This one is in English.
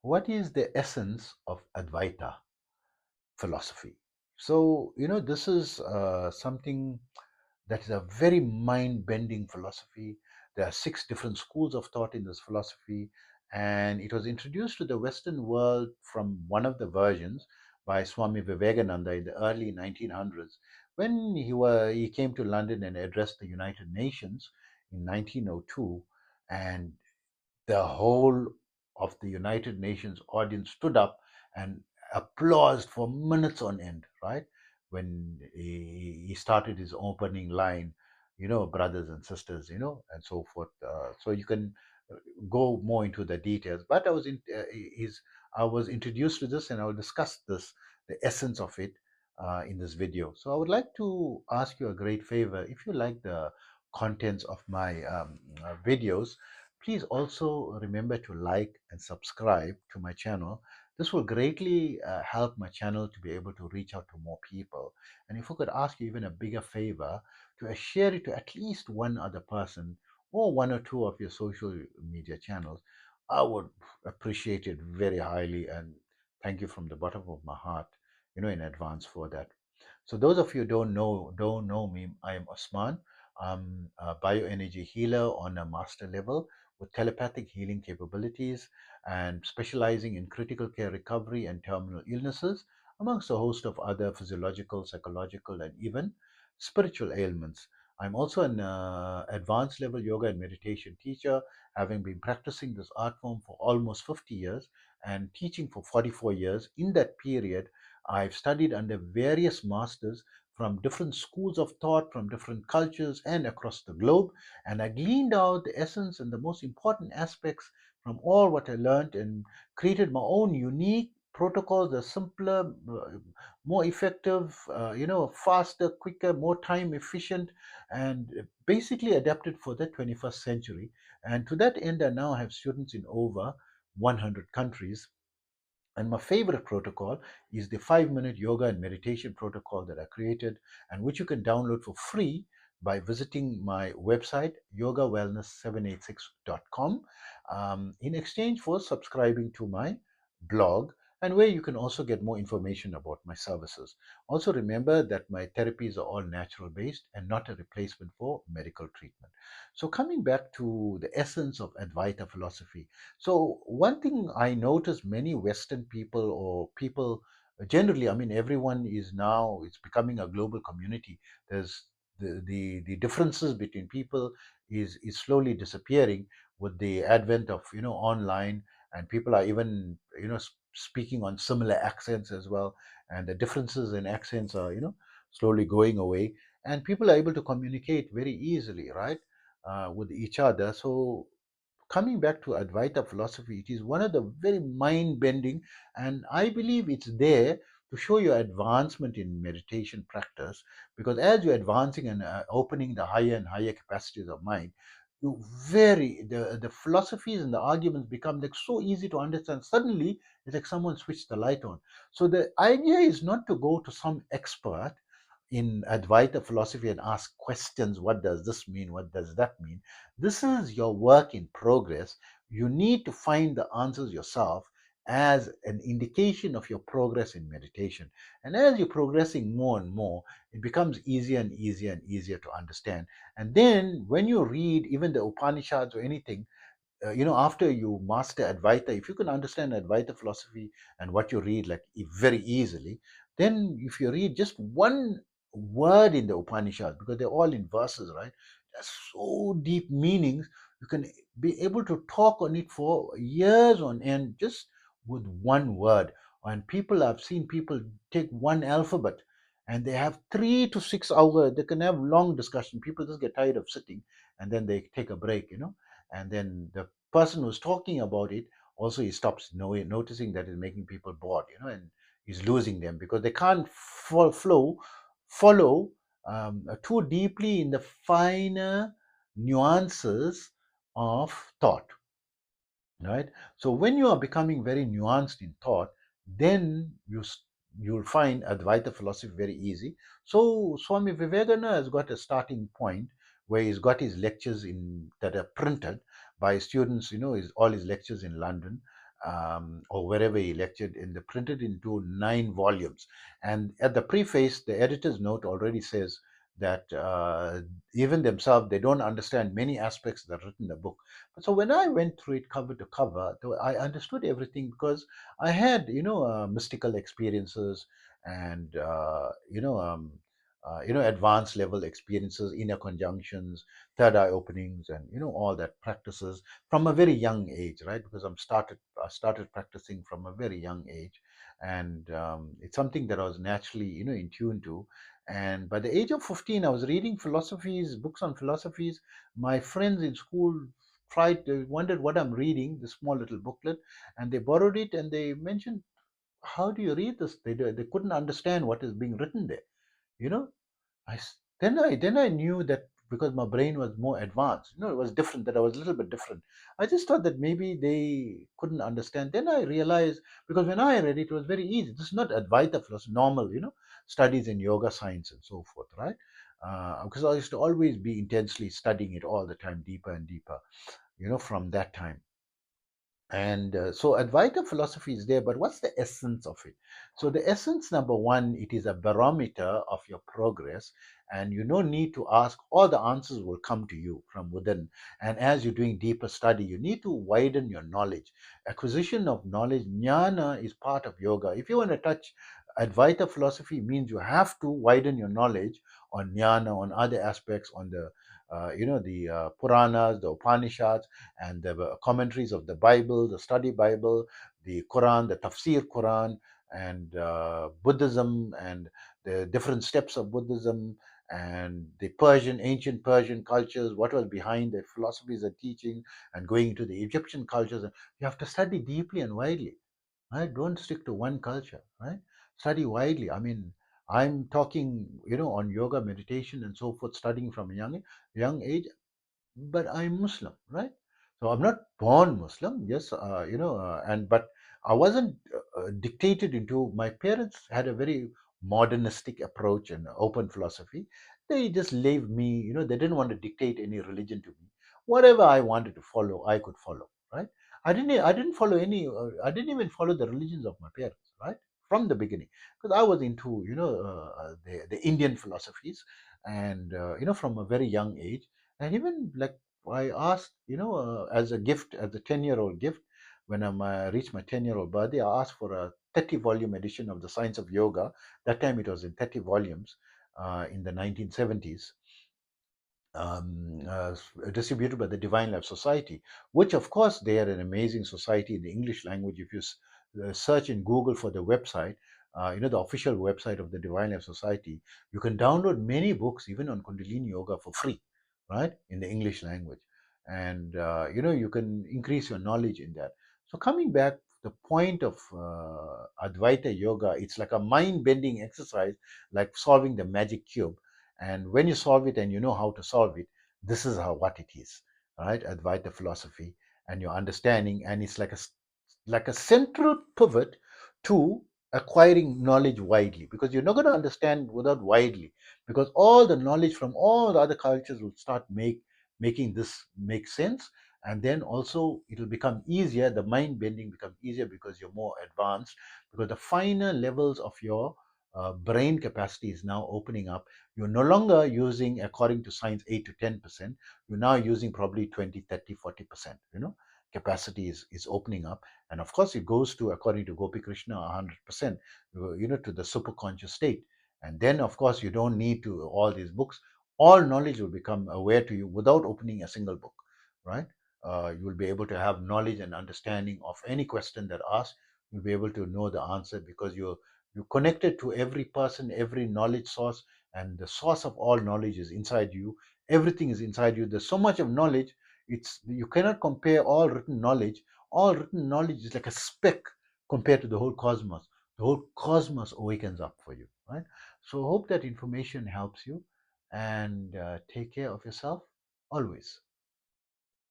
what is the essence of Advaita philosophy? So, this is something that is a very mind bending philosophy. There are six different schools of thought in this philosophy, and it was introduced to the Western world from one of the versions by Swami Vivekananda in the early 1900s when he came to London and addressed the United Nations in 1902, and the whole of the United Nations audience stood up and applauded for minutes on end, right? When he started his opening line, brothers and sisters, and so forth. So you can go more into the details. But I was introduced to this, and I will discuss this, the essence of it, in this video. So I would like to ask you a great favor. If you like the contents of my videos, please also remember to like and subscribe to my channel. This will greatly help my channel to be able to reach out to more people. And if I could ask you even a bigger favor, to share it to at least one other person or one or two of your social media channels, I would appreciate it very highly, and thank you from the bottom of my heart, in advance for that. So those of you who don't know me, I am Osman. I'm a bioenergy healer on a master level with telepathic healing capabilities and specializing in critical care recovery and terminal illnesses, amongst a host of other physiological, psychological, and even spiritual ailments. I'm also an advanced level yoga and meditation teacher, having been practicing this art form for almost 50 years and teaching for 44 years. In that period, I've studied under various masters from different schools of thought, from different cultures and across the globe. And I gleaned out the essence and the most important aspects from all what I learned and created my own unique protocols, the simpler, more effective, faster, quicker, more time efficient, and basically adapted for the 21st century. And to that end, I now have students in over 100 countries, and my favorite protocol is the 5 minute yoga and meditation protocol that I created, and which you can download for free by visiting my website, yogawellness786.com, in exchange for subscribing to my blog, and where you can also get more information about my services. Also, remember that my therapies are all natural based and not a replacement for medical treatment. So, coming back to the essence of Advaita philosophy, so one thing I notice, many Western people or people generally, I mean, everyone is now, it's becoming a global community. There's the differences between people is slowly disappearing with the advent of online, and people are even speaking on similar accents as well, and the differences in accents are slowly going away, and people are able to communicate very easily, right, with each other. So coming back to Advaita philosophy, it is one of the very mind bending, and I believe it's there to show your advancement in meditation practice. Because as you're advancing and opening the higher and higher capacities of mind, the philosophies and the arguments become like so easy to understand. Suddenly, it's like someone switched the light on. So the idea is not to go to some expert in Advaita philosophy and ask questions. What does this mean? What does that mean? This is your work in progress. You need to find the answers yourself as an indication of your progress in meditation. And as you're progressing more and more, it becomes easier and easier and easier to understand. And then when you read even the Upanishads or anything, after you master Advaita, if you can understand Advaita philosophy and what you read like very easily, then if you read just one word in the Upanishads, because they're all in verses, right? There's so deep meanings. You can be able to talk on it for years on end just with one word. And I've seen people take one alphabet and they have 3 to 6 hours. They can have long discussion. People just get tired of sitting, and then they take a break, and then the person who's talking about it also, he stops noticing that it's making people bored, and he's losing them because they can't follow too deeply in the finer nuances of thought, right? So when you are becoming very nuanced in thought, then you'll find Advaita philosophy very easy. So Swami Vivekananda has got a starting point where he's got his lectures in that are printed by students, all his lectures in London. or wherever he lectured, in the printed into 9 volumes. And at the preface, the editor's note already says that even themselves, they don't understand many aspects that are written in the book. So when I went through it cover to cover, I understood everything, because I had, mystical experiences, and advanced level experiences, inner conjunctions, third eye openings, and all that practices from a very young age, right? Because I started practicing from a very young age, and it's something that I was naturally, in tune to. And by the age of 15, I was reading philosophies, books on philosophies. My friends in school wondered what I'm reading, this small little booklet, and they borrowed it, and they mentioned, "How do you read this?" They couldn't understand what is being written there. You know, then I knew that, because my brain was more advanced, it was different. That I was a little bit different. I just thought that maybe they couldn't understand. Then I realized, because when I read it, it was very easy. This is not Advaita philosophy, normal, studies in yoga science and so forth, right? Because I used to always be intensely studying it all the time, deeper and deeper, from that time. And so Advaita philosophy is there, but what's the essence of it? So the essence, number one, it is a barometer of your progress, and you no need to ask. All the answers will come to you from within. And as you're doing deeper study, you need to widen your knowledge. Acquisition of knowledge, jnana, is part of yoga. If you want to touch Advaita philosophy, means you have to widen your knowledge on jnana, on other aspects, on the Puranas, the Upanishads, and the commentaries of the Bible, the study Bible, the Quran, the tafsir Quran, and Buddhism, and the different steps of Buddhism, and the ancient Persian cultures, what was behind the philosophies and teaching, and going into the Egyptian cultures. You have to study deeply and widely, right? Don't stick to one culture, right? Study widely. I mean, I'm talking, on yoga, meditation, and so forth, studying from a young age, but I'm Muslim, right? So I'm not born Muslim, yes, and but I wasn't dictated into. My parents had a very modernistic approach and open philosophy. They just leave me, they didn't want to dictate any religion to me. Whatever I wanted to follow, I could follow, right? I didn't follow any. I didn't even follow the religions of my parents, right? From the beginning, because I was into, the Indian philosophies, and from a very young age. And even like I asked, as a gift, as a 10-year-old gift, when I reached my 10-year-old birthday, I asked for a 30-volume edition of the Science of Yoga. That time it was in 30 volumes, in the 1970s, distributed by the Divine Life Society, which, of course, they are an amazing society in the English language. If you search in Google for the website, the official website of the Divine Life Society, you can download many books, even on Kundalini Yoga, for free, right, in the English language. And, you can increase your knowledge in that. So, coming back, the point of Advaita Yoga, it's like a mind bending exercise, like solving the magic cube. And when you solve it and you know how to solve it, this is what it is, right? Advaita philosophy and your understanding, and it's like a central pivot to acquiring knowledge widely, because you're not going to understand without widely, because all the knowledge from all the other cultures will start making this make sense. And then also it will become easier, the mind bending becomes easier, because you're more advanced, because the finer levels of your brain capacity is now opening up. You're no longer using, according to science, 8 to 10%. You're now using probably 20, 30, 40%. Capacity is opening up. And of course, it goes to, according to Gopi Krishna, 100%, to the superconscious state. And then, of course, you don't need to all these books. All knowledge will become aware to you without opening a single book, right? You will be able to have knowledge and understanding of any question that asked. You'll be able to know the answer, because you're connected to every person, every knowledge source, and the source of all knowledge is inside you. Everything is inside you. There's so much of knowledge. It's You cannot compare all written knowledge. All written knowledge is like a speck compared to the whole cosmos. The whole cosmos awakens up for you, right? So hope that information helps you, and take care of yourself always.